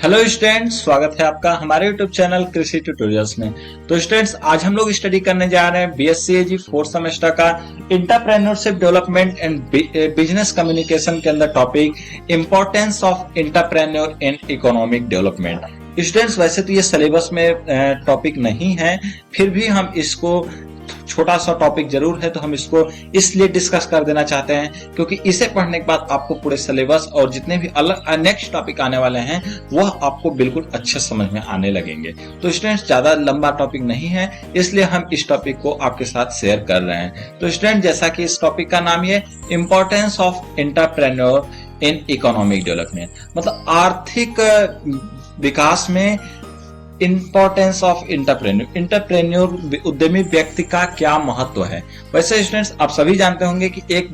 Hello students, स्वागत है आपका हमारे यूट्यूब चैनल कृषि ट्यूटोरियल्स में। तो स्टूडेंट्स, आज हम लोग स्टडी करने जा रहे हैं बीएससी फोर्थ सेमेस्टर का entrepreneurship development and business communication के अंदर topic importance of entrepreneur in economic development. Students, वैसे तो ये सिलेबस में टॉपिक नहीं है, फिर भी हम इसको छोटा सा टॉपिक जरूर है तो हम इसको इसलिए डिस्कस कर देना चाहते हैं क्योंकि इसे पढ़ने के बाद आपको पूरे सिलेबस और जितने भी अलग नेक्स्ट टॉपिक आने वाले हैं वह आपको बिल्कुल अच्छे समझ में आने लगेंगे। तो स्टूडेंट्स, ज्यादा लंबा टॉपिक नहीं है, इसलिए हम इस टॉपिक को आपके साथ शेयर कर रहे हैं। तो स्टूडेंट, जैसा कि इस टॉपिक का नाम है importance of entrepreneur in economic development, मतलब आर्थिक विकास में इंपॉर्टेंस ऑफ इंटरप्रेन्योर उद्यमी व्यक्ति का क्या महत्व है। वैसे स्टूडेंट्स, आप सभी जानते होंगे कि एक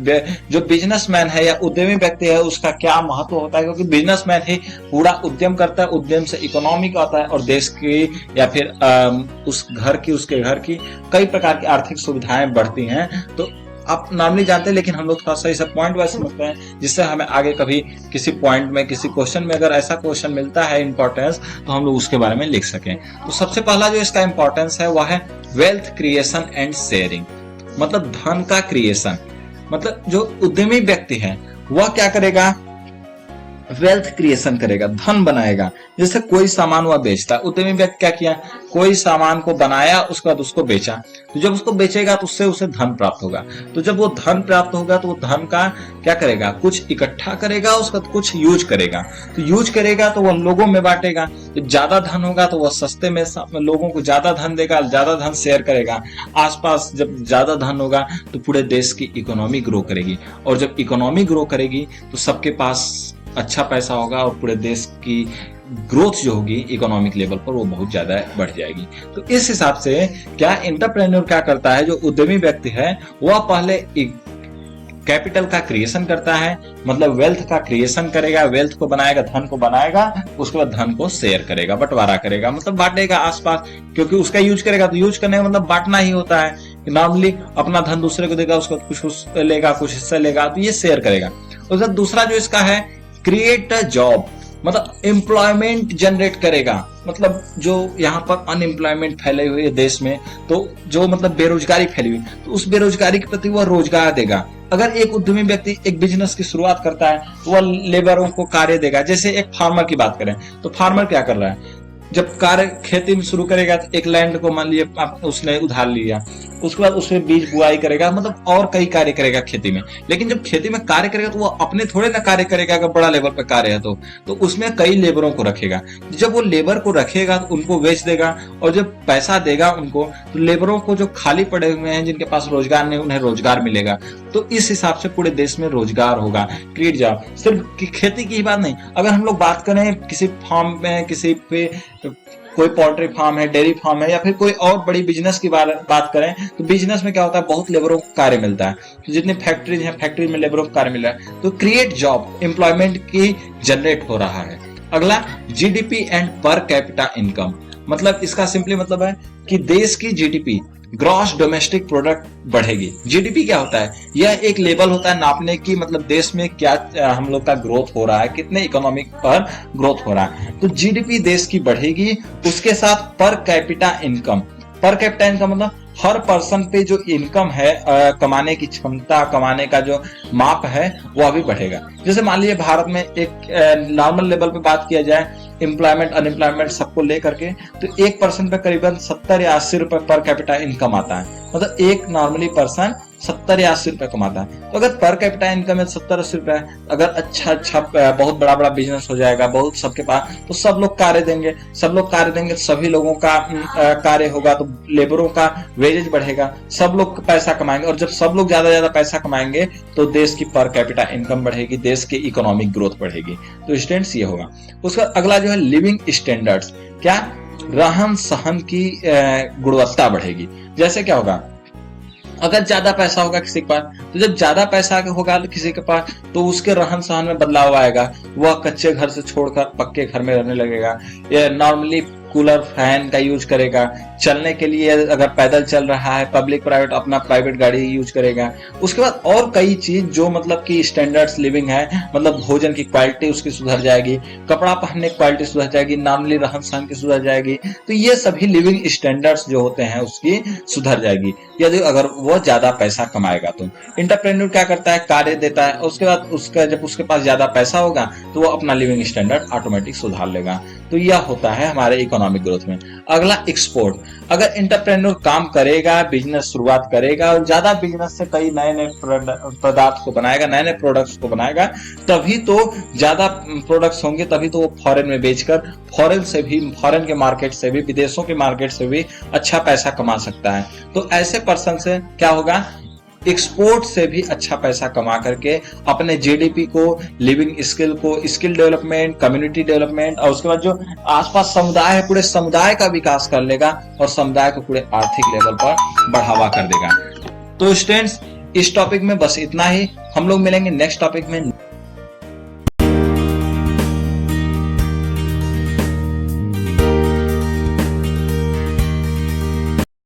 जो बिजनेसमैन है या उद्यमी व्यक्ति है उसका क्या महत्व होता है, क्योंकि बिजनेसमैन ही पूरा उद्यम करता है, उद्यम से इकोनॉमी का आता है और देश की या फिर उस घर की उसके घर की कई प्रकार की आर्थिक सुविधाएं बढ़ती हैं। तो आप नॉर्मली जानते हैं, लेकिन हम लोग थोड़ा सा इसे पॉइंट वाइज समझते हैं जिससे हमें आगे कभी किसी पॉइंट में किसी क्वेश्चन में अगर ऐसा क्वेश्चन मिलता है इंपॉर्टेंस तो हम लोग उसके बारे में लिख सकें। तो सबसे पहला जो इसका इंपॉर्टेंस है वह है वेल्थ क्रिएशन एंड शेयरिंग, मतलब धन का क्रिएशन। मतलब जो उद्यमी व्यक्ति है वह क्या करेगा, वेल्थ क्रिएशन करेगा, धन बनाएगा। जैसे कोई सामान वह बेचता, उद्यमी व्यक्ति क्या किया, कोई सामान को बनाया उसके बाद उसको बेचा, तो जब उसको बेचेगा तो उससे उसे धन प्राप्त होगा। तो जब वो धन प्राप्त होगा तो वो धन का क्या करेगा, कुछ इकट्ठा करेगा, उसका कुछ यूज करेगा। तो यूज करेगा तो वह लोगों में बांटेगा। जब ज्यादा धन होगा तो वह सस्ते में लोगों को ज्यादा धन देगा, ज्यादा धन शेयर करेगा आसपास। जब ज्यादा धन होगा तो पूरे देश की इकोनॉमी ग्रो करेगी, और जब इकोनॉमी ग्रो करेगी तो सबके पास अच्छा पैसा होगा और पूरे देश की ग्रोथ जो होगी इकोनॉमिक लेवल पर वो बहुत ज्यादा बढ़ जाएगी। तो इस हिसाब से क्या एंटरप्रेन्योर क्या करता है, जो उद्यमी व्यक्ति है वह पहले कैपिटल का क्रिएशन करता है, मतलब वेल्थ का क्रिएशन करेगा, वेल्थ को बनाएगा, धन को बनाएगा, उसके बाद धन को शेयर करेगा, बंटवारा करेगा, मतलब बांटेगा आसपास, क्योंकि उसका यूज करेगा। तो यूज करने का मतलब बांटना ही होता है। नॉर्मली अपना धन दूसरे को देगा, उसको कुछ लेगा, कुछ हिस्सा लेगा, तो ये शेयर करेगा। उसका दूसरा जो इसका है क्रिएट अ जॉब, मतलब एम्प्लॉयमेंट जनरेट करेगा। मतलब जो यहाँ पर अनएम्प्लॉयमेंट फैले हुए देश में, तो जो मतलब बेरोजगारी फैली हुई, तो उस बेरोजगारी के प्रति वह रोजगार देगा। अगर एक उद्यमी व्यक्ति एक बिजनेस की शुरुआत करता है तो वह लेबरों को कार्य देगा। जैसे एक फार्मर की बात करें तो फार्मर क्या कर रहा है, जब कार्य खेती में शुरू करेगा तो एक लैंड को मान लिया उसने उधार लिया, उसके बाद उसमें बीज बुआई करेगा, मतलब और कई कार्य करेगा खेती में। लेकिन जब खेती में कार्य करेगा तो वो अपने थोड़े ना कार्य करेगा, अगर बड़ा लेबर पे कार्य है तो उसमें कई लेबरों को रखेगा। जब वो लेबर को रखेगा तो उनको बेच देगा, और जब पैसा देगा उनको तो लेबरों को जो खाली पड़े हुए हैं जिनके पास रोजगार नहीं उन्हें रोजगार मिलेगा। तो इस हिसाब से पूरे देश में रोजगार होगा, क्रिएट जॉब। सिर्फ खेती की ही बात नहीं, अगर हम लोग बात करें किसी फार्म में, किसी पे कोई पोल्ट्री फार्म है, डेयरी फार्म है, या फिर कोई और बड़ी बिजनेस की बात करें तो बिजनेस में क्या होता है, बहुत लेबरों को कार्य मिलता है। तो जितनी फैक्ट्रीज हैं, फैक्ट्री में लेबरों को कार्य मिल रहा है, तो क्रिएट जॉब, एम्प्लॉयमेंट की जनरेट हो रहा है। अगला GDP and per capita income, मतलब इसका सिंपली मतलब है कि देश की जीडीपी, ग्रॉस डोमेस्टिक प्रोडक्ट बढ़ेगी। जीडीपी क्या होता है, यह एक लेवल होता है नापने की, मतलब देश में क्या हम लोग का ग्रोथ हो रहा है, कितने इकोनॉमिक पर ग्रोथ हो रहा है। तो जीडीपी देश की बढ़ेगी, उसके साथ per capita income. Per capita income मतलब हर पर्सन पे जो इनकम है, कमाने की क्षमता, कमाने का जो माप है वह भी बढ़ेगा। जैसे मान लीजिए भारत में एक नॉर्मल लेवल पे बात किया जाए, एम्प्लॉयमेंट अनएम्प्लॉयमेंट सबको लेकर के, तो एक पर्सन पे करीबन 70 या 80 रुपए पर कैपिटा इनकम आता है। मतलब एक नॉर्मली पर्सन 70 या 80 रुपए कमाता है। तो अगर पर कैपिटा इनकम है 70-80 रुपए, अगर अच्छा बहुत बड़ा बबिजनेस हो जाएगा, बहुत सबके पास, तो सब लोग कार्य देंगे, सब लोग कार्य देंगे, सभी लोगों का कार्य होगा, तो लेबरों का वेजेज बढ़ेगा, सब लोग पैसा कमाएंगे, और जब सब लोग ज्यादा पैसा कमाएंगे तो देश की पर कैपिटा इनकम बढ़ेगी, देश की इकोनॉमिक ग्रोथ बढ़ेगी। तो स्टूडेंट्स ये होगा। उसका अगला जो है लिविंग स्टैंडर्ड्स, क्या रहन सहन की गुणवत्ता बढ़ेगी। जैसे क्या होगा, अगर ज्यादा पैसा होगा किसी के पास, तो जब ज्यादा पैसा होगा किसी के पास तो उसके रहन सहन में बदलाव आएगा, वह कच्चे घर से छोड़कर पक्के घर में रहने लगेगा। ये नॉर्मली कूलर फैन का यूज करेगा, चलने के लिए अगर पैदल चल रहा है पब्लिक प्राइवेट अपना प्राइवेट गाड़ी यूज करेगा। उसके बाद और कई चीज जो मतलब कि स्टैंडर्ड्स लिविंग है, मतलब भोजन की क्वालिटी उसकी सुधर जाएगी, कपड़ा पहनने की क्वालिटी सुधर जाएगी, नॉर्मली रहन सहन की सुधर जाएगी। तो ये सभी लिविंग स्टैंडर्ड्स जो होते हैं उसकी सुधर जाएगी यदि अगर वो ज्यादा पैसा कमाएगा। तो एंटरप्रेन्योर क्या करता है, कार्य देता है, उसके बाद उसका जब उसके पास ज्यादा पैसा होगा तो वो अपना लिविंग स्टैंडर्ड ऑटोमेटिक सुधार लेगा। तो यह होता है हमारे इकोनॉमिक ग्रोथ में। अगला एक्सपोर्ट। अगर एंटरप्रेन्योर काम करेगा, बिजनेस शुरुआत करेगा और ज्यादा बिजनेस से कई नए नए पदार्थ को बनाएगा, नए नए प्रोडक्ट्स को बनाएगा, तभी तो ज्यादा प्रोडक्ट्स होंगे, तभी तो वो फॉरेन में बेचकर फॉरेन के मार्केट से भी, विदेशों के मार्केट से भी अच्छा पैसा कमा सकता है। तो ऐसे पर्सन से क्या होगा, एक्सपोर्ट से भी अच्छा पैसा कमा करके अपने जीडीपी को, लिविंग स्किल को, स्किल डेवलपमेंट, कम्युनिटी डेवलपमेंट और उसके बाद जो आसपास समुदाय है पूरे समुदाय का विकास कर लेगा और समुदाय को पूरे आर्थिक लेवल पर बढ़ावा कर देगा। तो स्टूडेंट्स इस टॉपिक में बस इतना ही, हम लोग मिलेंगे नेक्स्ट टॉपिक में।